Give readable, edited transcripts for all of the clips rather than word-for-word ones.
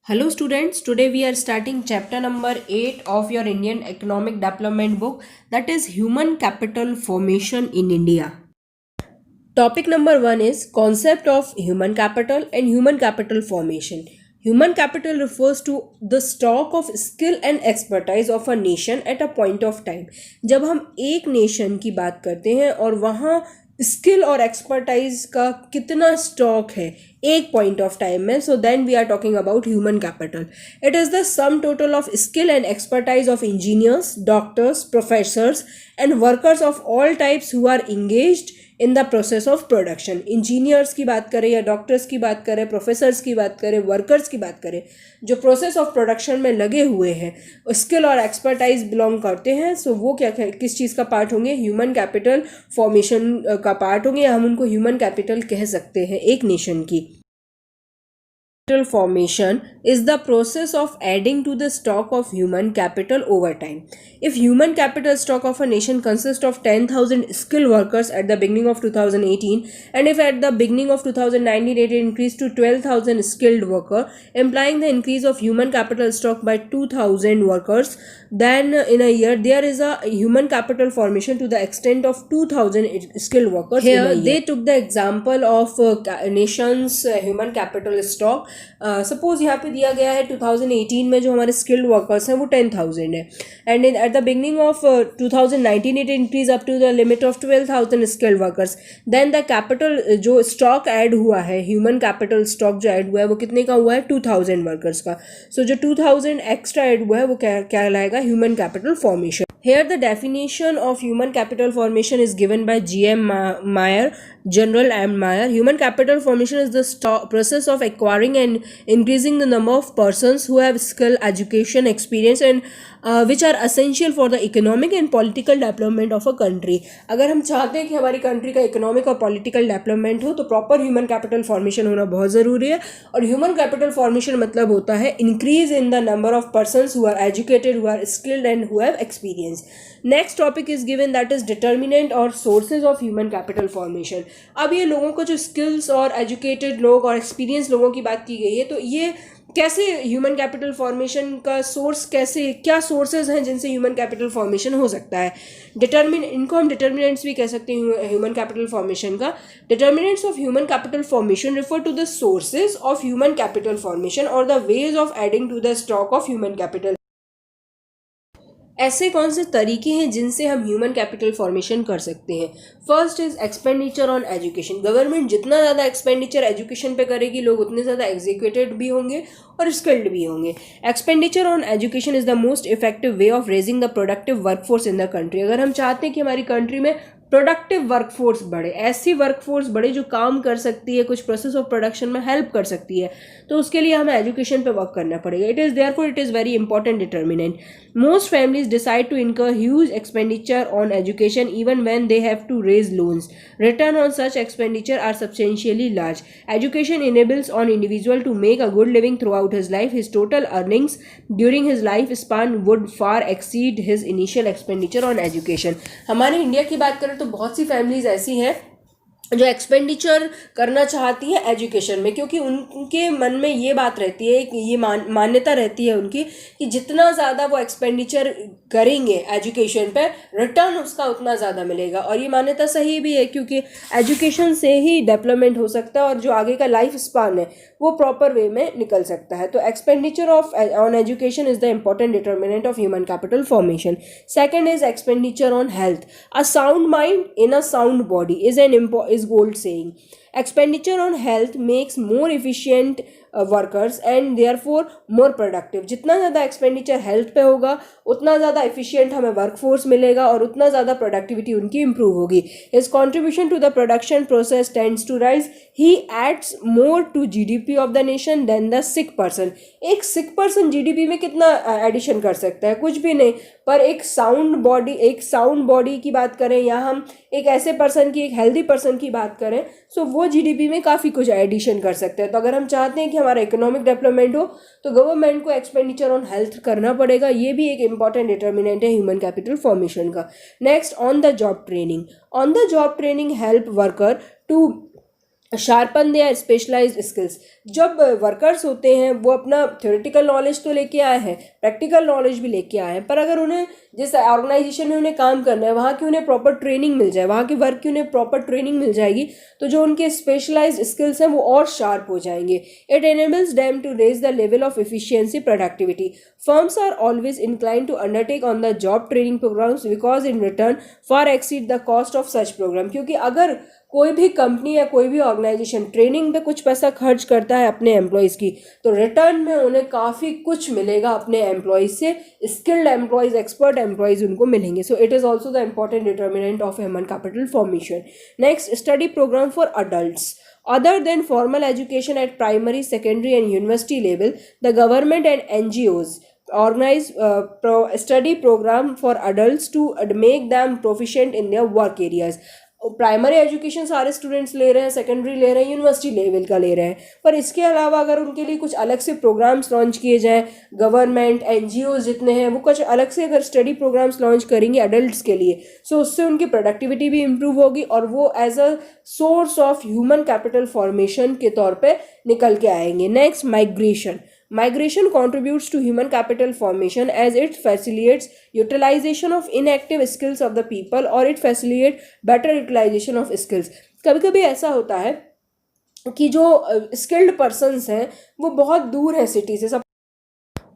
Hello students, today we are starting chapter number 8 of your Indian Economic Development book, that is Human Capital Formation in India. Topic number 1 is concept of human capital and human capital formation. Human capital refers to the stock of skill and expertise of a nation at a point of time. जब हम एक nation की बात करते हैं और वहाँ skill और एक्सपर्टाइज का कितना स्टॉक है एक पॉइंट ऑफ टाइम में, so then we are talking about human capital. It is the sum total of skill and expertise of engineers, doctors, professors and workers of all types who are engaged in the process of production. Engineers की बात करें या doctors की बात करें, professors की बात करें, वर्कर्स की बात करें, जो प्रोसेस ऑफ प्रोडक्शन में लगे हुए हैं, स्किल और एक्सपर्टाइज बिलोंग करते हैं. सो वो क्या किस चीज़ का पार्ट होंगे? ह्यूमन कैपिटल फॉर्मेशन का पार्ट होंगे, या हम उनको ह्यूमन कैपिटल कह सकते हैं एक नेशन की. Capital formation is the process of adding to the stock of human capital over time. If human capital stock of a nation consists of 10,000 skilled workers at the beginning of 2018, and if at the beginning of 2019 it increased to 12,000 skilled workers, implying the increase of human capital stock by 2,000 workers, then in a year there is a human capital formation to the extent of 2,000 skilled workers. Here they took the example of nation's human capital stock. Suppose यहाँ पे दिया गया है 2018 में जो हमारे skilled workers हैं वो 10,000 है, and at the beginning of 2019 it increase up to the limit of 12,000 skilled workers. Then the capital जो स्टॉक ऐड हुआ है, ह्यूमन कैपिटल स्टॉक जो ऐड हुआ है वो कितने का हुआ है? 2,000 वर्कर्स का. सो जो 2,000 एक्स्ट्रा ऐड हुआ है वो क्या कहलाएगा? Human capital formation. Here the definition of human capital formation is given by G.M. Meyer, General M. Meyer. Human capital formation is the process of acquiring and increasing the number of persons who have skill, education, experience and which are essential for the economic and political development of a country. अगर हम चाहते हैं कि हमारी country का economic और political development हो तो प्रॉपर ह्यूमन कैपिटल फॉर्मेशन होना बहुत ज़रूरी है. और ह्यूमन कैपिटल फॉर्मेशन मतलब होता है increase in the number of persons who are educated, who are skilled and who have experience. Next topic is given, that is determinant और sources of human capital formation. अब ये लोगों को जो skills और एजुकेटेड लोग और एक्सपीरियंस लोगों की बात की गई है, तो ये कैसे ह्यूमन कैपिटल फॉर्मेशन का सोर्स, कैसे क्या सोर्सेज हैं जिनसे ह्यूमन कैपिटल फॉर्मेशन हो सकता है? इनको हम डिटर्मिनेंट्स भी कह सकते हैं ह्यूमन कैपिटल फॉर्मेशन का. Determinants of human capital formation refer to the sources of human capital formation और the ways of adding to the stock of human capital. ऐसे कौन से तरीके हैं जिनसे हम ह्यूमन कैपिटल फॉर्मेशन कर सकते हैं? First is expenditure on education. Government जितना ज़्यादा एक्सपेंडिचर एजुकेशन पे करेगी, लोग उतने ज़्यादा एग्जीक्यूटेड भी होंगे और स्किल्ड भी होंगे. Expenditure on education is the most effective way of raising the productive workforce in the country. अगर हम चाहते हैं कि हमारी कंट्री में प्रोडक्टिव वर्कफोर्स बढ़े, ऐसी वर्कफोर्स बढ़े जो काम कर सकती है, कुछ प्रोसेस ऑफ प्रोडक्शन में हेल्प कर सकती है, तो उसके लिए हमें एजुकेशन पे वर्क करना पड़ेगा. It is very important determinant. Most families decide to incur huge expenditure on education even when they have to raise loans. Return on such expenditure are substantially large. Education enables an individual to make a good living throughout his life. His total earnings during his lifespan would far exceed his initial expenditure on education. हमारे India की बात करें तो बहुत सी families ऐसी हैं जो expenditure करना चाहती हैं एजुकेशन में, क्योंकि उनके मन में ये बात रहती है कि ये मान्यता रहती है उनकी कि जितना ज़्यादा वो एक्सपेंडिचर करेंगे एजुकेशन पे, रिटर्न उसका उतना ज़्यादा मिलेगा. और ये मान्यता सही भी है, क्योंकि एजुकेशन से ही डेवलपमेंट हो सकता है और जो आगे का लाइफ स्पान है वो प्रॉपर वे में निकल सकता है. तो expenditure on education is the important determinant of human capital formation. Second is expenditure on health. A sound mind in a sound body is gold saying. Expenditure on health makes more efficient workers and therefore more productive. जितना ज़्यादा expenditure health पे होगा उतना ज़्यादा efficient हमें workforce मिलेगा और उतना ज़्यादा प्रोडक्टिविटी उनकी इंप्रूव होगी. His contribution to the production process tends to rise. He adds more to GDP of the nation than the sick person. एक सिक पर्सन जीडीपी में कितना एडिशन कर सकता है? कुछ भी नहीं. पर एक साउंड बॉडी की बात करें या हम एक ऐसे पर्सन की, एक हेल्दी पर्सन की बात करें, सो वो जीडीपी में काफ़ी कुछ एडिशन कर सकते हैं. तो अगर हम चाहते हैं कि हमारा इकोनॉमिक डेवलपमेंट हो तो गवर्नमेंट को एक्सपेंडिचर ऑन हेल्थ करना पड़ेगा. ये भी एक इंपॉर्टेंट डिटर्मिनेंट है ह्यूमन कैपिटल फॉर्मेशन का. Next, on the job training. On the job training help worker to sharpen their specialised skills. जब वर्कर्स होते हैं वो अपना थ्योरेटिकल नॉलेज तो लेके आए हैं, प्रैक्टिकल नॉलेज भी लेके आए हैं, पर अगर उन्हें जिस ऑर्गेनाइजेशन में उन्हें काम करना है वहाँ की उन्हें प्रॉपर ट्रेनिंग मिल जाए, वहाँ के वर्क की उन्हें प्रॉपर ट्रेनिंग मिल जाएगी, तो जो उनके स्पेशलाइज्ड स्किल्स हैं वो और शार्प हो जाएंगे। It enables them to raise the level of efficiency productivity. Firms are always inclined to undertake on the job training programs because in return far exceed the cost of such program. क्योंकि अगर कोई भी company या कोई भी organisation training पे कुछ पैसा खर्च करता है अपने एम्प्लॉयज़ की, तो रिटर्न में उन्हें काफ़ी कुछ मिलेगा अपने एम्प्लॉयज़ से, स्किल्ड एम्प्लॉयज़, एक्सपर्ट एम्प्लॉयज़ उनको मिलेंगे. So it is also the important determinant of human capital formation. Next, study programme for adults. Other than formal education at primary, secondary, and university level, the government and NGOs organize study program for adults to make them proficient in their work areas. Primary education सारे students ले रहे हैं, secondary ले रहे हैं, university level का ले रहे हैं, पर इसके अलावा अगर उनके लिए कुछ अलग से प्रोग्राम्स लॉन्च किए जाएं, गवर्नमेंट, एनजीओ जितने हैं वो कुछ अलग से अगर स्टडी प्रोग्राम्स लॉन्च करेंगे अडल्ट्स के लिए, सो उससे उनकी प्रोडक्टिविटी भी इम्प्रूव होगी और वो as a source of human capital formation के तौर पे निकल के आएंगे. Next, migration. Migration contributes to human capital formation as it facilitates utilization of inactive skills of the people or it facilitates better utilization of skills. कभी कभी ऐसा होता है कि जो स्किल्ड पर्सन्स हैं वो बहुत दूर है सिटी से,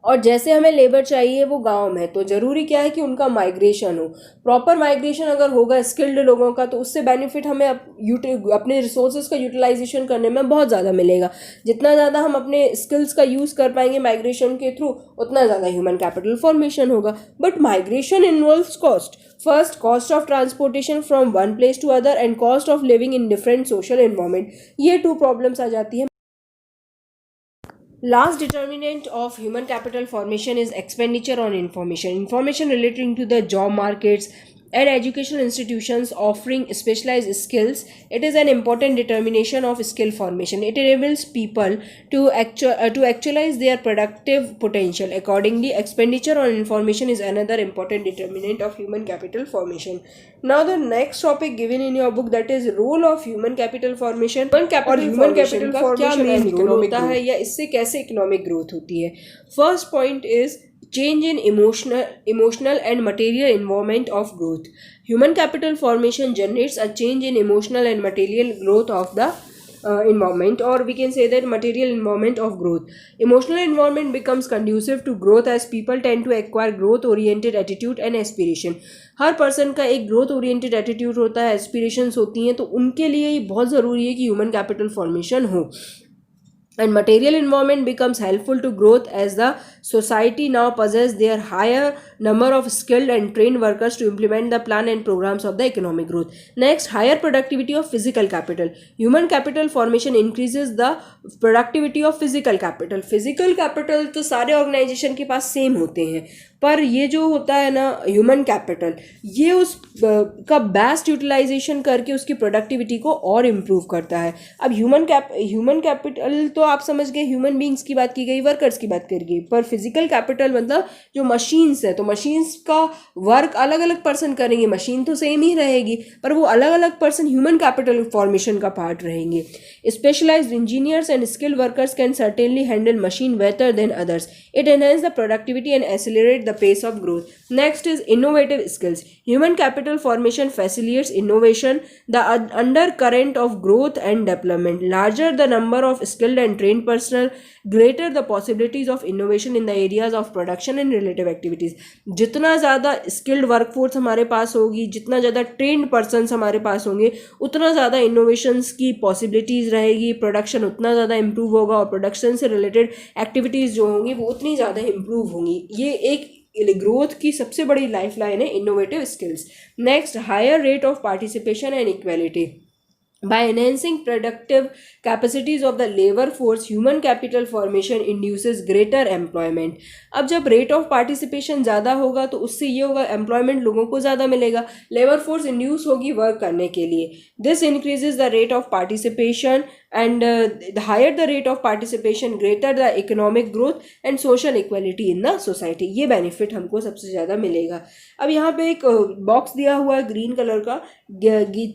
और जैसे हमें लेबर चाहिए वो गांव में, तो ज़रूरी क्या है कि उनका माइग्रेशन हो. प्रॉपर माइग्रेशन अगर होगा स्किल्ड लोगों का तो उससे बेनिफिट हमें अपने रिसोर्सेज का यूटिलाइजेशन करने में बहुत ज़्यादा मिलेगा. जितना ज़्यादा हम अपने स्किल्स का यूज़ कर पाएंगे माइग्रेशन के थ्रू, उतना ज़्यादा ह्यूमन कैपिटल फॉर्मेशन होगा. But migration involves cost. First, cost of transportation from one place to other and cost of living in different social environment. ये 2 प्रॉब्लम्स आ जाती है. Last determinant of human capital formation is expenditure on information. Information relating to the job markets and educational institutions offering specialized skills. It is an important determination of skill formation. It enables people to actualize their productive potential. Accordingly, expenditure on information is another important determinant of human capital formation. Now the next topic given in your book, that is role of human capital formation. Human capital का क्या main role होता है या इससे कैसे economic growth होती है. First point is change in emotional and material environment of growth. Human capital formation generates a change in emotional and material growth of the environment, or we can say that material environment of growth. Emotional environment becomes conducive to growth as people tend to acquire growth oriented attitude and aspiration. Her person का एक growth oriented attitude होता है, aspirations होती हैं, तो उनके लिए ये बहुत ज़रूरी है कि ह्यूमन कैपिटल फॉर्मेशन हो. And material environment becomes helpful to growth as the society now possesses their higher number of skilled and trained workers to implement the plan and programs of the economic growth. Next, higher productivity of physical capital. Human capital formation increases the productivity of physical capital. Physical capital तो सारे organisation के पास same होते हैं, पर ये जो होता है ना ह्यूमन कैपिटल, ये उस का बेस्ट यूटिलाइजेशन करके उसकी प्रोडक्टिविटी को और इम्प्रूव करता है. अब ह्यूमन कैपिटल तो आप समझ गए, ह्यूमन बींग्स की बात की गई, वर्कर्स की बात कर गई, पर फिजिकल कैपिटल मतलब जो मशीन्स है, तो मशीन्स का वर्क अलग अलग पर्सन करेंगे, मशीन तो सेम ही रहेगी पर वो अलग अलग पर्सन ह्यूमन कैपिटल फॉर्मेशन का पार्ट रहेंगे. Specialised engineers and skilled workers can certainly handle machine better than others. It enhance the productivity and accelerate the pace of growth. Next is innovative skills. Human capital formation facilitates innovation, the undercurrent of growth and development. Larger the number of skilled and trained personnel, greater the possibilities of innovation in the areas of production and related activities. जितना ज़्यादा skilled workforce हमारे पास होगी, जितना ज़्यादा trained persons हमारे पास होंगे, उतना ज़्यादा innovations की possibilities रहेगी, production उतना ज़्यादा improve होगा और production से related activities जो होंगी वो उतनी ज़्यादा improve होंगी. ये एक ग्रोथ की सबसे बड़ी लाइफ लाइन है, innovative skills. Next, higher rate of participation and equality. By enhancing productive capacities of the labor force, human capital formation induces greater employment. अब जब रेट ऑफ पार्टिसिपेशन ज़्यादा होगा तो उससे ये होगा एम्प्लॉयमेंट लोगों को ज़्यादा मिलेगा, लेबर फोर्स इंड्यूस होगी वर्क करने के लिए. This increases the rate of participation and the higher the rate of participation, greater the economic growth and social equality in the society. ये बेनिफिट हमको सबसे ज़्यादा मिलेगा. अब यहाँ पे एक बॉक्स दिया हुआ है ग्रीन कलर का,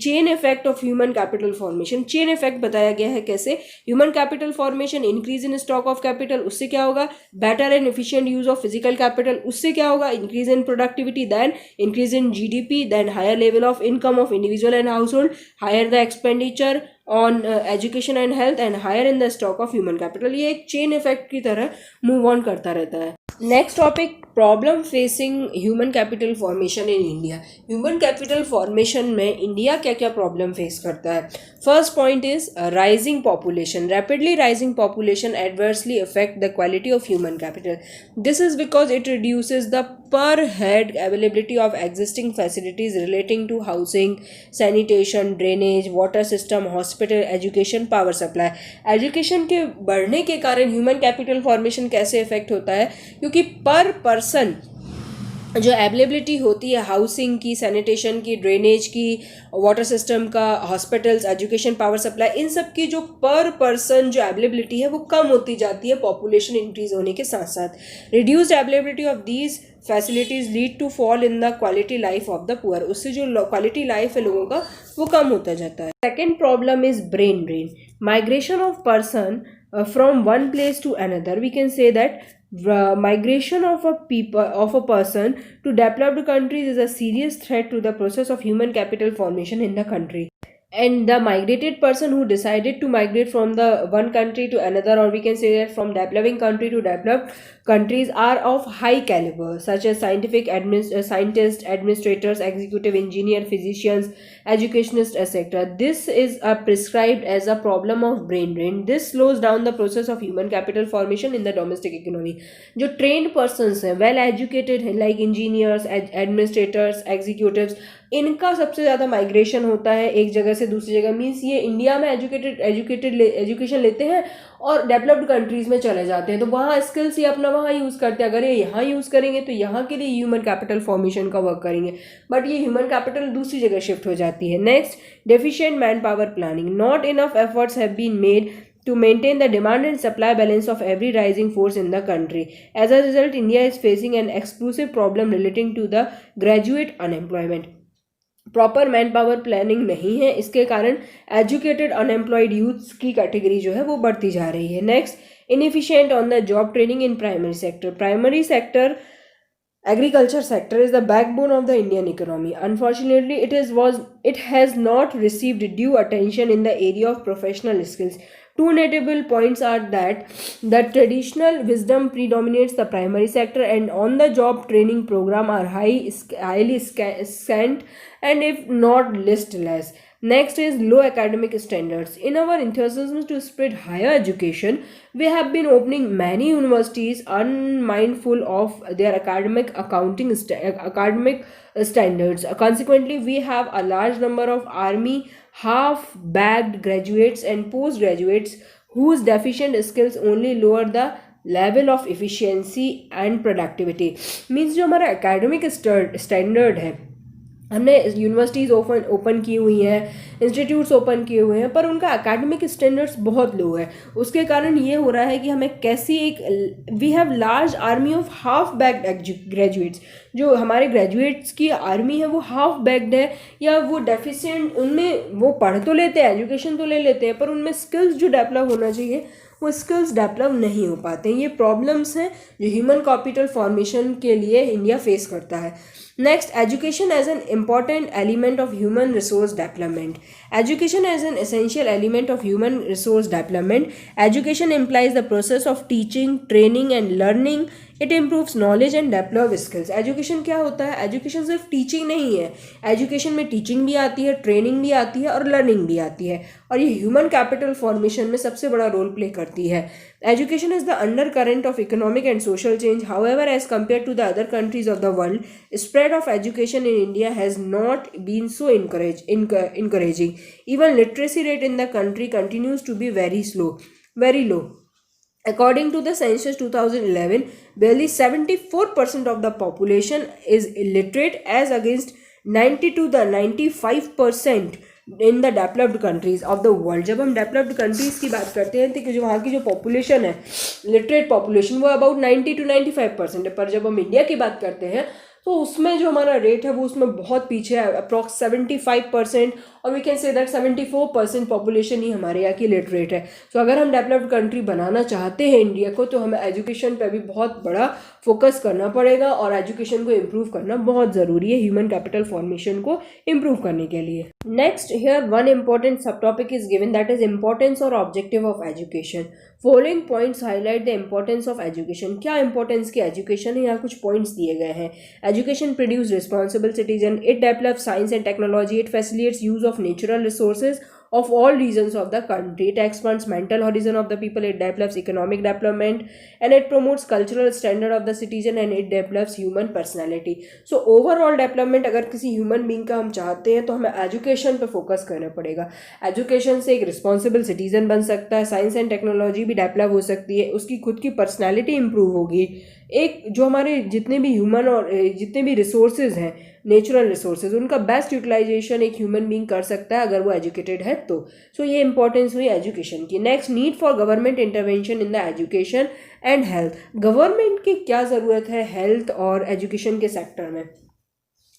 chain effect of human capital capital formation, chain effect बताया गया है कैसे, human capital formation, increase in stock of capital, उससे क्या होगा, better and efficient use of physical capital, उससे क्या होगा, increase in productivity, then increase in GDP, then higher level of income of individual and household, higher the expenditure on education and health and higher in the stock of human capital. ये एक chain effect की तरह move on करता रहता है। Next topic, problem facing human capital formation in India. Human capital formation में India क्या क्या प्रॉब्लम फेस करता है। First point is rising population, rapidly rising population adversely affect the quality of human capital. This is because it reduces the per head availability of existing facilities relating to housing, sanitation, drainage, water system, hospital, education, power supply। Education के बढ़ने के कारण human capital formation कैसे effect होता है, क्योंकि पर person जो अवेलेबिलिटी होती है हाउसिंग की, सैनिटेशन की, ड्रेनेज की, वाटर सिस्टम का, हॉस्पिटल्स, एजुकेशन, पावर सप्लाई, इन सब की जो पर पर्सन जो अवेलेबिलिटी है वो कम होती जाती है पॉपुलेशन इंक्रीज होने के साथ साथ। Reduced availability of these facilities lead to fall in the quality life of the poor, उससे जो क्वालिटी लाइफ है लोगों का वो कम होता जाता है। Second problem is brain drain, migration of person from one place to another. We can say that migration of a person to developed countries is a serious threat to the process of human capital formation in the country. And the migrated person who decided to migrate from the one country to another, or we can say that from developing country to developed countries, are of high caliber, such as scientists, administrators, executive engineer, physicians, educationists, etc. This is prescribed as a problem of brain drain. This slows down the process of human capital formation in the domestic economy. जो trained persons हैं, well educated हैं, like engineers, administrators, executives, इनका सबसे ज़्यादा migration होता है एक जगह से दूसरी जगह। मीन्स ये इंडिया में एजुकेशन लेते हैं और डेवलप्ड कंट्रीज़ में चले जाते हैं, तो वहाँ स्किल्स ये अपना वहाँ यूज़ करते हैं। अगर ये यहाँ यूज़ करेंगे तो यहाँ के लिए ह्यूमन कैपिटल फॉर्मेशन का वर्क करेंगे, बट ये ह्यूमन कैपिटल दूसरी जगह शिफ्ट हो जाती है। Next, deficient manpower planning, not enough efforts have been made to maintain the demand and supply balance of every rising force in the country. As a result, India is facing an exclusive problem relating to the graduate unemployment. Proper man power planning नहीं है, इसके कारण educated unemployed youths की category जो है वो बढ़ती जा रही है। Next, inefficient on the job training in primary sector. Primary sector agriculture sector is the backbone of the Indian economy. Unfortunately, it has not received due attention in the area of professional skills. Two notable points are that the traditional wisdom predominates the primary sector, and on-the-job training program are highly scant and if not listless. Next is low academic standards. In our enthusiasm to spread higher education, we have been opening many universities unmindful of their academic standards. Consequently, we have a large number of army half-bagged graduates and postgraduates whose deficient skills only lower the level of efficiency and productivity. Means जो हमारा academic standard है, हमने universities open की हुई हैं, institutes open किए हुए हैं, पर उनका एकेडमिक स्टैंडर्ड्स बहुत लो है। उसके कारण ये हो रहा है कि हमें कैसी we have large army of half baked graduates. जो हमारे ग्रेजुएट्स की आर्मी है वो हाफ बैग्ड है, या वो डेफिशिएंट, उनमें वो पढ़ तो लेते हैं, एजुकेशन तो ले लेते हैं, पर उनमें स्किल्स जो डेवलप होना चाहिए वो स्किल्स डेवलप नहीं हो पाते हैं। ये प्रॉब्लम्स हैं जो ह्यूमन कैपिटल फॉर्मेशन के लिए इंडिया फेस करता है। Next, education as an important element of human resource development. Education as an essential element of human resource development. Education implies the process of teaching, training and learning. It improves knowledge and develop skills. Education क्या होता है? Education सिर्फ teaching नहीं है, education में teaching भी आती है, ट्रेनिंग भी आती है और लर्निंग भी आती है, और ये ह्यूमन कैपिटल फॉर्मेशन में सबसे बड़ा रोल प्ले करती है। Education is the undercurrent of economic and social change. However, as compared to the other countries of the world, spread of education in India has not been so encouraging. Even literacy rate in the country continues to be very low. According to the census 2011, barely 74% of the population is illiterate as against 90 to the 95% in the developed countries of the world. जब हम developed countries की बात करते हैं तो जो वहाँ की जो पॉपुलेशन है, लिटरेट पॉपुलेशन, वो अबाउट 90 to 95% है, पर जब हम इंडिया की बात करते हैं तो उसमें जो हमारा रेट है वो उसमें बहुत पीछे है, अप्रॉक्स 75%, और we can say that 74% population ही हमारे यहाँ की लिटरेट है। सो अगर हम डेवलप्ड कंट्री बनाना चाहते हैं इंडिया को, तो हमें एजुकेशन पे भी बहुत बड़ा फोकस करना पड़ेगा, और एजुकेशन को इम्प्रूव करना बहुत ज़रूरी है ह्यूमन कैपिटल फॉर्मेशन को इम्प्रूव करने के लिए। Next here one important sub topic is given, that is importance और objective of education. Following points highlight the importance of education. क्या इंपॉर्टेंस की एजुकेशन है, यहाँ कुछ पॉइंट्स दिए गए हैं। Education produce responsible citizen, it develop science and technology, it facilitates use of natural resources of all regions of the country, it expands mental horizon of the people, it develops economic development, and it promotes cultural standard of the citizen, and it develops human personality. So overall development अगर किसी human being का हम चाहते हैं तो हमें education पे focus करना पड़ेगा। education से एक responsible citizen बन सकता है, साइंस एंड टेक्नोलॉजी भी डेवलप हो सकती है, उसकी खुद की पर्सनैलिटी इंप्रूव होगी, एक जो हमारे जितने भी ह्यूमन और जितने भी रिसोर्सेज हैं, नेचुरल रिसोर्सेज, उनका बेस्ट यूटिलाइजेशन एक ह्यूमन बीइंग कर सकता है अगर वो एजुकेटेड है तो। सो ये इंपॉर्टेंस हुई एजुकेशन की। Next, need for government intervention in the education and health. Government की क्या ज़रूरत है हेल्थ और एजुकेशन के सेक्टर में।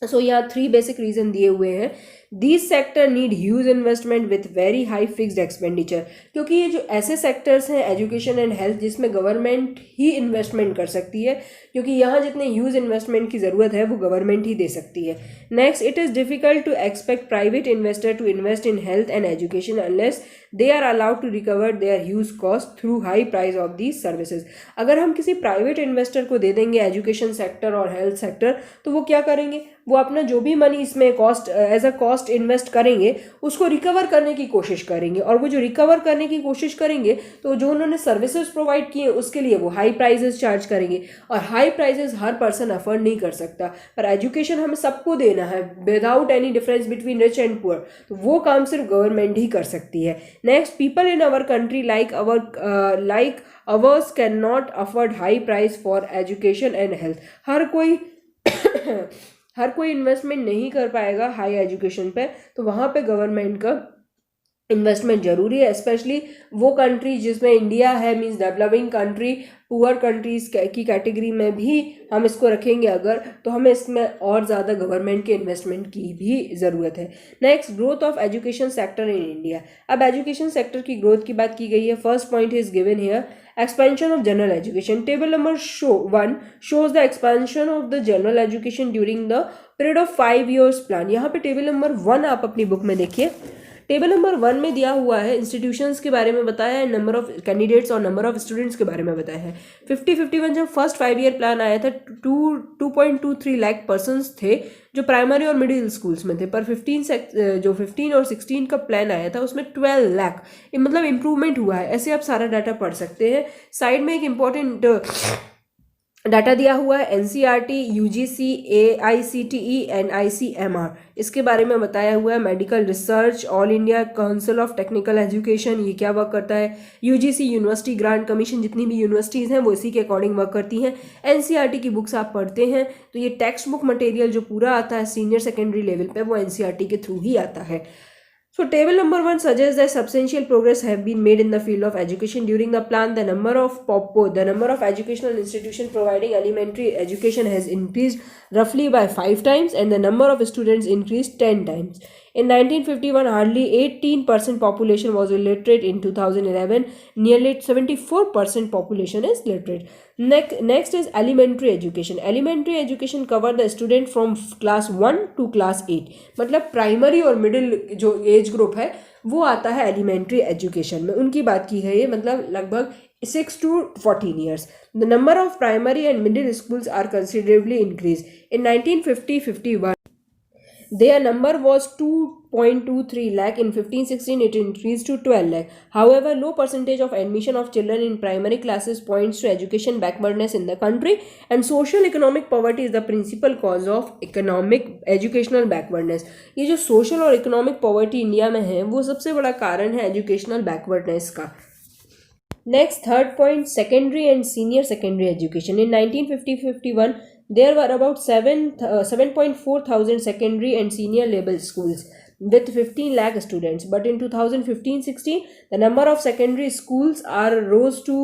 सो यहाँ 3 बेसिक रीजन दिए हुए हैं। These sector need huge investment with very high fixed expenditure, क्योंकि ये जो ऐसे सेक्टर्स हैं एजुकेशन एंड हेल्थ जिसमें गवर्नमेंट ही इन्वेस्टमेंट कर सकती है, क्योंकि यहाँ जितने ह्यूज इन्वेस्टमेंट की ज़रूरत है वो गवर्नमेंट ही दे सकती है। Next, it is difficult to expect private investor to invest in health and education unless they are allowed to recover their huge cost through high price of these services. अगर हम किसी प्राइवेट इन्वेस्टर को दे देंगे education sector और health sector, तो वो क्या करेंगे, वो अपना जो भी मनी इसमें cost as a cost invest करेंगे उसको रिकवर करने की कोशिश करेंगे, और वो जो रिकवर करने की कोशिश करेंगे तो जो उन्होंने सर्विसेज प्रोवाइड किए उसके लिए वो हाई प्राइजेस चार्ज करेंगे, और हाई प्राइजेस हर पर्सन अफोर्ड नहीं कर सकता। पर एजुकेशन हमें सबको देना है without any difference between rich and poor, तो वो काम सिर्फ गवर्नमेंट ही कर सकती है। Next, people in our country like ours can not afford high price for education and health. हर कोई इन्वेस्टमेंट नहीं कर पाएगा हाई एजुकेशन पे, तो वहाँ पे गवर्नमेंट का इन्वेस्टमेंट जरूरी है। स्पेशली वो कंट्री जिसमें इंडिया है, means developing country, poor countries की कैटेगरी में भी हम इसको रखेंगे अगर, तो हमें इसमें और ज़्यादा गवर्नमेंट के इन्वेस्टमेंट की भी ज़रूरत है। Next, growth of education sector in India. अब एजुकेशन सेक्टर की ग्रोथ की बात की गई है। First point is given here, expansion of general education. Table number 1 shows the expansion of the general education during the period of 5 years plan. यहाँ पे table number 1 आप अपनी बुक में देखिए। टेबल नंबर 1 में दिया हुआ है इंस्टीट्यूशंस के बारे में बताया है, नंबर ऑफ कैंडिडेट्स और नंबर ऑफ स्टूडेंट्स के बारे में बताया है। 50-51 जब फर्स्ट 5 ईयर प्लान आया था 2.23 लाख पर्सनस थे जो प्राइमरी और मिडिल स्कूल्स में थे, पर 15 और 16 का प्लान आया था उसमें 12 लाख, मतलब इम्प्रूवमेंट हुआ है। ऐसे आप सारा डाटा पढ़ सकते हैं। साइड में एक इम्पॉर्टेंट डाटा दिया हुआ है NCERT, UGC, AICTE and ICMR, इसके बारे में बताया हुआ है। Medical research, all India council of technical education, ये क्या वर्क करता है। UGC यूनिवर्सिटी ग्रांट कमीशन, जितनी भी यूनिवर्सिटीज़ हैं वो इसी के अकॉर्डिंग वर्क करती हैं। NCERT की बुक्स आप पढ़ते हैं तो ये टेक्स्ट बुक मटेरियल जो पूरा आता है सीनियर सेकेंडरी लेवल पे वो NCERT के थ्रू ही आता है। So table number 1 suggests that substantial progress have been made in the field of education during the plan. The number of educational institutions providing elementary education has increased roughly by 5 times, and the number of students increased 10 times. In 1951, hardly 18% population was illiterate. In 2011, nearly 74% population is literate. Next is elementary education. Elementary education cover the student from class 1 to class 8. मतलब primary और middle जो age group है वो आता है elementary education में, उनकी बात की है ये, मतलब लगभग 6 to 14 years. The number of primary and middle schools are considerably increased. In 1950-51, their number was 2.23 lakh. In 15-16, it increased to 12 lakh. However, low percentage of admission of children in primary classes points to education backwardness in the country, and social economic poverty is the principal cause of educational backwardness. ये जो social और economic poverty India में है वो सबसे बड़ा कारण है educational backwardness का। Next, third point, secondary and senior secondary education. In 1950-51, there were about 7.4 thousand secondary and senior level schools with 15 lakh students. But in 2015-16, the number of secondary schools rose to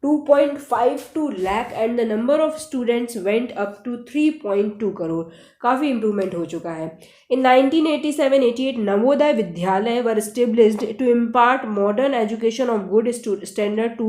2.52 lakh and the number of students went up to 3.2 crore. काफ़ी improvement हो चुका है. In 1987-88, Navodaya Vidyalaya were established to impart modern education of good standard to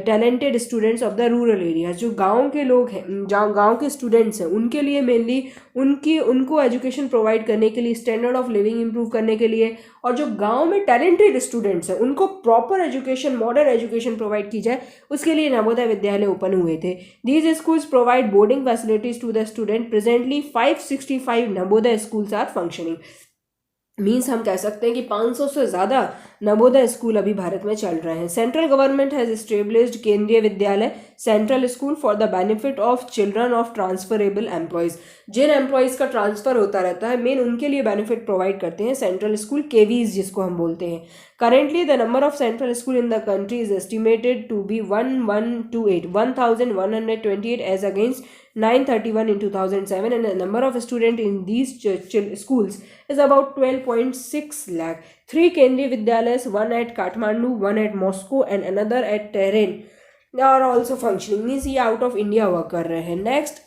talented students of the rural areas. जो गाँव के लोग हैं, गाँव के स्टूडेंट्स हैं, उनके लिए मेनली उनको एजुकेशन प्रोवाइड करने के लिए, स्टैंडर्ड ऑफ लिविंग इम्प्रूव करने के लिए, और जो गांव में टैलेंटेड स्टूडेंट्स हैं उनको proper education, modern education provide की जाए, उसके लिए नवोदय विद्यालय ओपन हुए थे. These schools provide boarding facilities to the student. Presently 565 Navodaya schools are functioning. Means हम कह सकते हैं कि 500 से ज़्यादा नवोदय स्कूल अभी भारत में चल रहे हैं. Central government has established Kendriya Vidyalaya, central school for the benefit of children of transferable employees. जिन एम्प्लॉयज़ का ट्रांसफ़र होता रहता है, मेन उनके लिए बेनिफिट प्रोवाइड करते हैं सेंट्रल स्कूल, केवीज जिसको हम बोलते हैं. Currently, the number of central school in the country is estimated to be 1128 as against 931 in 2007, and the number of students in these schools is about 12.6 lakh. 3 Kendriya Vidyalayas, one at Kathmandu, one at Moscow and another at Tehran are also functioning. Means ये out of India work कर रहे हैं. Next,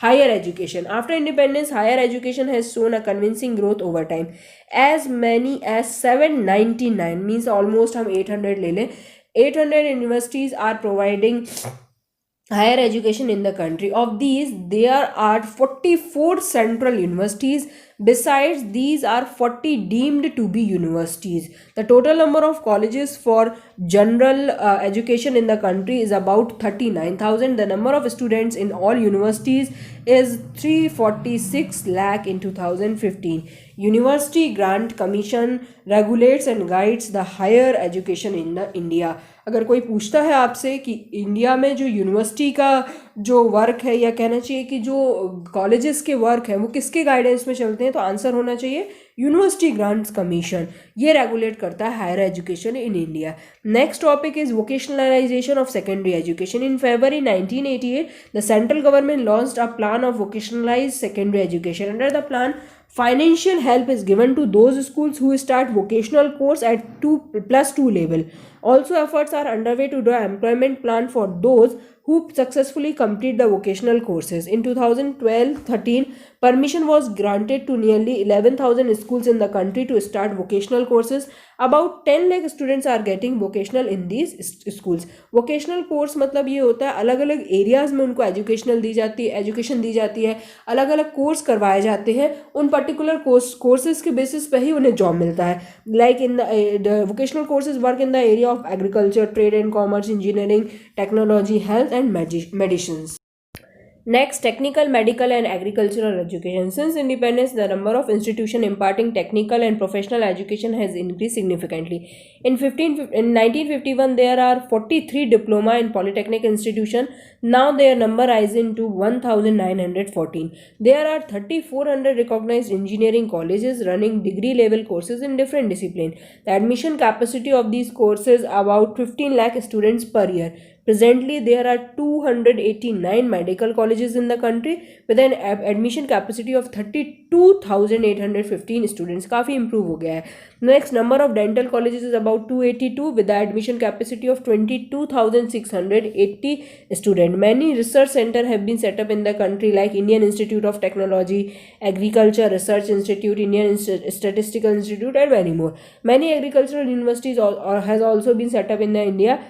higher education. After independence, higher education has shown a convincing growth over time. As many as 799, means almost हम 800 ले लें, 800 universities are providing higher education in the country. Of these, there are 44 central universities. Besides, these are 40 deemed to be universities. The total number of colleges for general education in the country is about 39,000. The number of students in all universities is 346 lakh in 2015. University Grant Commission regulates and guides the higher education in the India. अगर कोई पूछता है आपसे कि India में जो university का जो वर्क है, या कहना चाहिए कि जो कॉलेजेस के वर्क हैं, वो किसके गाइडेंस में चलते हैं, तो आंसर होना चाहिए यूनिवर्सिटी ग्रांट्स कमीशन. ये रेगुलेट करता है higher education in India. Next topic is vocationalisation of secondary education. In February 1988, the central government launched a plan of vocationalise secondary education. Under the plan, financial help is given to those schools who start vocational course at 2+2 level. Also, efforts are underway to do an employment plan for those who successfully complete the vocational courses. In 2012-13, permission was granted to nearly 11,000 schools in the country to start vocational courses. About 10 lakh students are getting vocational in these schools. Vocational course मतलब ये होता है अलग अलग areas में उनको education दी जाती है, अलग अलग कोर्स करवाए जाते हैं, उन पर्टिकुलर कोर्सेज के बेसिस पे ही उन्हें जॉब मिलता है. Like in the vocational courses work in the area of agriculture, trade and commerce, engineering, technology, health and medicines. Next, technical, medical and agricultural education. Since independence, the number of institutions imparting technical and professional education has increased significantly. In 1951, there are 43 diploma and polytechnic institutions. Now their number rises to 1,914. There are 3,400 recognized engineering colleges running degree level courses in different disciplines. The admission capacity of these courses about 15 lakh students per year. Presently, there are 289 medical colleges in the country with an admission capacity of 32,815 students. काफ़ी improve हो गया है. Next, number of dental colleges is about 282 with the admission capacity of 22,680 students. Many research centers have been set up in the country like Indian Institute of Technology, Agriculture Research Institute, Indian Statistical Institute and many more. Many agricultural universities has also been set up in India.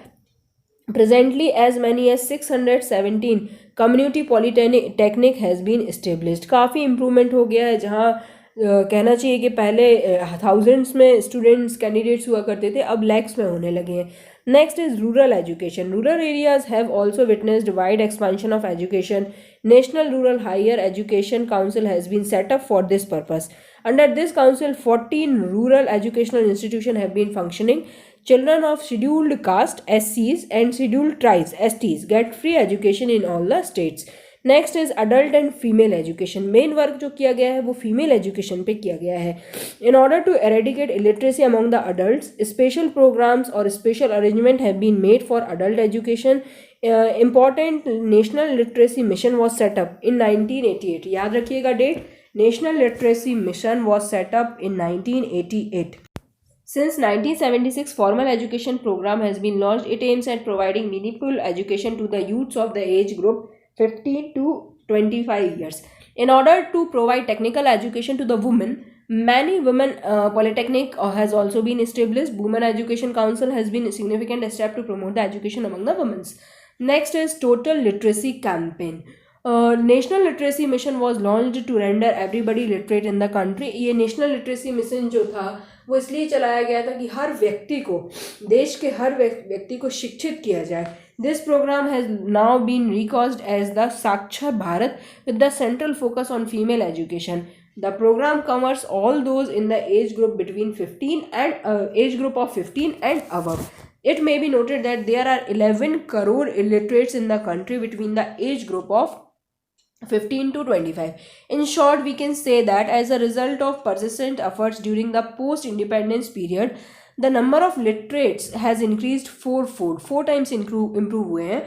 Presently, as many as 617 community polytechnic has been established. काफ़ी improvement हो गया है. जहाँ कहना चाहिए कि पहले thousands में स्टूडेंट्स कैंडिडेट्स हुआ करते थे, अब लैक्स में होने लगे हैं. Next is rural education. Rural areas have also witnessed wide expansion of education. National Rural Higher Education Council has been set up for this purpose. Under this council, 14 rural educational institutions have been functioning. Children of scheduled caste SCs and scheduled tribes STs get free education in all the states. Next is adult and female education. Main work जो किया गया है वो female education पे किया गया है. In order to eradicate illiteracy among the adults, special programs or special arrangement have been made for adult education. Important National Literacy Mission was set up in 1988. याद रखिएगा date. National Literacy Mission was set up in 1988. Since 1976, formal education program has been launched. It aims at providing meaningful education to the youths of the age group 15 to 25 years. In order to provide technical education to the women, many women polytechnic has also been established. Women Education Council has been a significant step to promote the education among the women. Next is total literacy campaign. National literacy mission was launched to render everybody literate in the country. ये national literacy mission जो था वो इसलिए चलाया गया था कि हर व्यक्ति को, देश के हर व्यक्ति को शिक्षित किया जाए. This program has now been recast as the Saakshar Bharat with the central focus on female education. The program covers all those in the age group between 15 and age group of 15 and above. It may be noted that there are 11 crore illiterates in the country between the age group of 15 to 25. In short, we can say that as a result of persistent efforts during the post-independence period, the number of literates has increased fourfold. 4 times improve हुए हैं.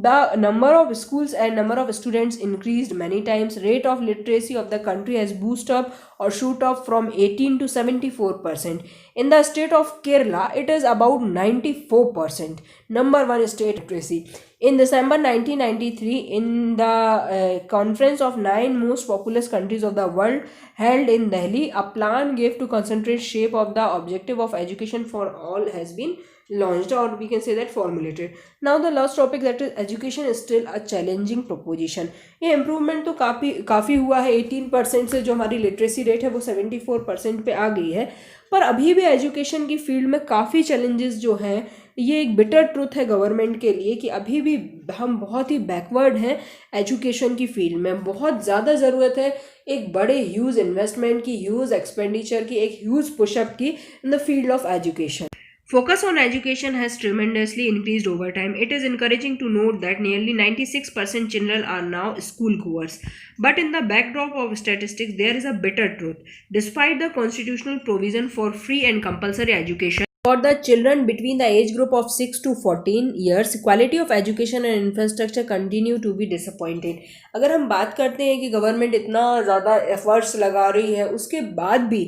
The number of schools and number of students increased many times. Rate of literacy of the country has boosted up or shoot up from 18 to 74%. In the state of Kerala, it is about 94%. Number one state literacy. In December 1993, in the conference of 9 most populous countries of the world held in Delhi, a plan gave to concentrate shape of the objective of education for all has been launched, or we can say that formulated. Now the last topic, that is education is still a challenging proposition. ये improvement तो काफ़ी हुआ है. 18% से जो हमारी literacy rate है वो 74% पे आ गई है, पर अभी भी एजुकेशन की फील्ड में काफ़ी चैलेंजेस जो हैं, ये एक बिटर ट्रुथ है गवर्नमेंट के लिए कि अभी भी हम बहुत ही बैकवर्ड हैं एजुकेशन की फील्ड में. बहुत ज़्यादा ज़रूरत है एक बड़े ह्यूज इन्वेस्टमेंट की, ह्यूज एक्सपेंडिचर की, एक ह्यूज पुशअप की in the field of education. Focus on education has tremendously increased over time. It is encouraging to note that nearly 96% children are now school goers. But in the backdrop of statistics, there is a bitter truth. Despite the constitutional provision for free and compulsory education for the children between the age group of 6 to 14 years, quality of education and infrastructure continue to be disappointing. अगर हम बात करते हैं कि government इतना ज़्यादा efforts लगा रही है, उसके बाद भी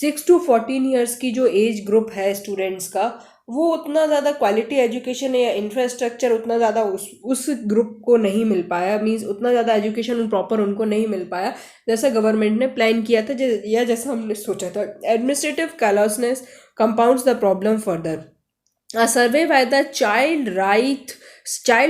6 to 14 ईयर्स की जो एज ग्रुप है स्टूडेंट्स का, वो उतना ज़्यादा क्वालिटी एजुकेशन या इंफ्रास्ट्रक्चर उतना ज़्यादा उस ग्रुप को नहीं मिल पाया. मीन्स उतना ज़्यादा एजुकेशन प्रॉपर उनको नहीं मिल पाया जैसा गवर्नमेंट ने प्लान किया था या जैसा हमने सोचा था. Administrative callousness compounds the problem further. A survey by the Child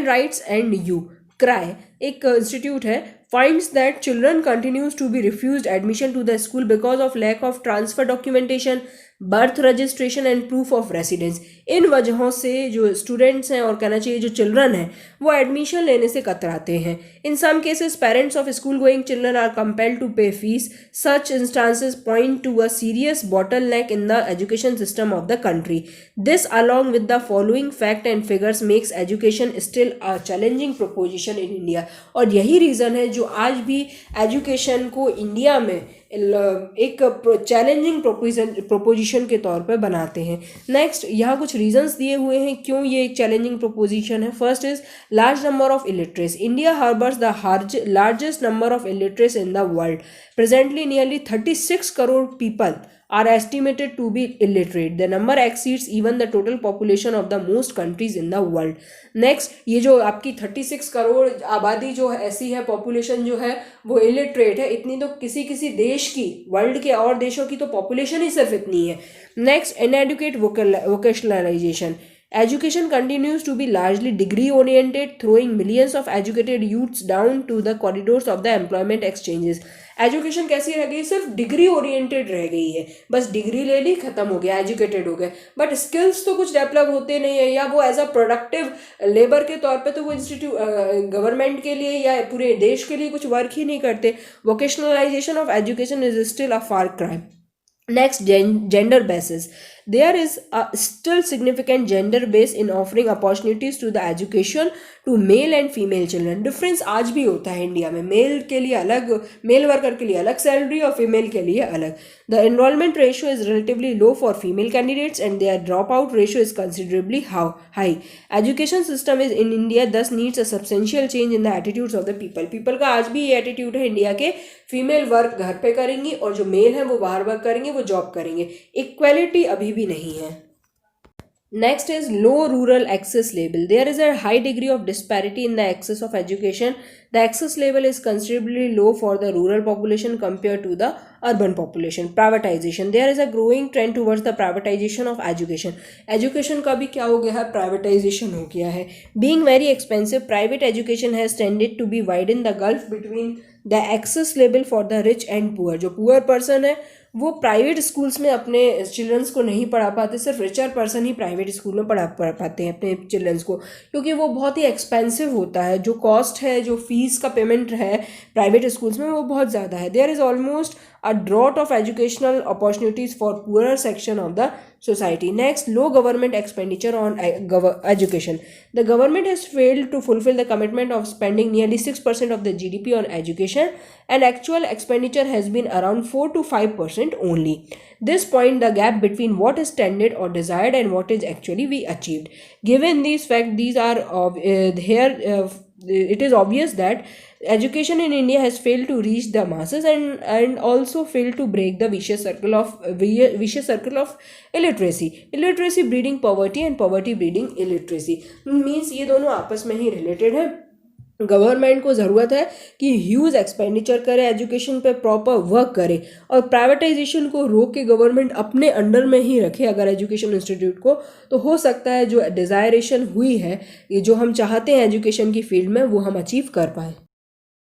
Rights and Youth CRY, एक इंस्टीट्यूट है, finds that children continues to be refused admission to the school because of lack of transfer documentation, birth registration and proof of residence. इन वजहों से जो students हैं और कहना चाहिए जो चिल्ड्रन हैं वो एडमिशन लेने से कतराते हैं. In some cases parents of school going children are compelled to pay fees. Such instances point to a serious bottleneck in the education system of the country. This along with the following fact and figures makes education still a challenging proposition in India. और यही reason है जो आज भी education को India में एक challenging proposition के तौर पर बनाते हैं. नेक्स्ट, यहाँ कुछ रीजंस दिए हुए हैं क्यों ये एक चैलेंजिंग प्रोपोजिशन है. First is large number of illiterates. India harbours the largest number of illiterates in the world. Presently nearly 36 crore people are estimated to be illiterate. The number exceeds even the total population of the most countries in the world. Next, ये जो आपकी 36 करोड़ आबादी जो है ऐसी है, population जो है वो इलिटरेट है, इतनी तो किसी देश की, वर्ल्ड के और देशों की तो पॉपुलेशन ही सिर्फ इतनी है. Next, inadequate vocationalisation. Education continues to be largely degree oriented, throwing millions of educated youths down to the corridors of the employment exchanges. Education कैसी रह गई, सिर्फ डिग्री ओरिएंटेड रह गई है. बस डिग्री ले ली, खत्म हो गया, एजुकेटेड हो गए, बट स्किल्स तो कुछ डेवलप होते नहीं है, या वो एज अ प्रोडक्टिव लेबर के तौर पे तो वो इंस्टीट्यूट गवर्नमेंट के लिए या पूरे देश के लिए कुछ वर्क ही नहीं करते. Vocationalisation of education is still a far cry. Next, gender basis. There is a still significant gender base in offering opportunities to the education to male and female children. Difference आज भी होता है India में, mail के लिए अलग, mail worker के लिए अलग सैलरी और फीमेल के लिए अलग. The enrollment ratio is relatively low for female candidates and their dropout ratio is considerably high. Education system is in India thus needs a substantial change in the attitudes of the people. People का आज भी ये attitude है India के, female work घर पे करेंगी और जो मेल है वो बाहर वर्क करेंगे, वो जॉब करेंगे. इक्वालिटी अभी कभी भी नहीं है। Next is low rural access level. There is a high degree of disparity in the access of education. The access level is considerably low for the rural population compared to the urban population. Privatization. There is a growing trend towards the privatization of education. Education का भी क्या हो गया है, privatization हो गया है. Being very expensive, private education has tended to be widen the gulf between the access level for the rich and poor. जो poor person है वो प्राइवेट स्कूल्स में अपने चिल्ड्रंस को नहीं पढ़ा पाते, सिर्फ रिचर पर्सन ही प्राइवेट स्कूल में पढ़ा पाते हैं अपने चिल्ड्रंस को, क्योंकि वो बहुत ही एक्सपेंसिव होता है. जो कॉस्ट है, जो फीस का पेमेंट है प्राइवेट स्कूल्स में, वो बहुत ज़्यादा है. There is almost a drought of educational opportunities for poorer section of the society. Next, low government expenditure on education. The government has failed to fulfill the commitment of spending nearly 6% of the GDP on education, and actual expenditure has been around 4 to 5% only. This point the gap between what is tended or desired and what is actually we achieved. Given these facts, these are it is obvious that education in India has failed to reach the masses and also failed to break the vicious circle of illiteracy breeding poverty and poverty breeding illiteracy. Means ये दोनों आपस में ही related है. Government को ज़रूरत है कि huge expenditure करे, एजुकेशन पे प्रॉपर वर्क करे, और प्राइवेटाइजेशन को रोक के गवर्नमेंट अपने अंडर में ही रखे अगर एजुकेशन इंस्टीट्यूट को, तो हो सकता है जो डिज़ायरेशन हुई है, ये जो हम चाहते हैं एजुकेशन की फील्ड में, वो हम अचीव कर पाएँ.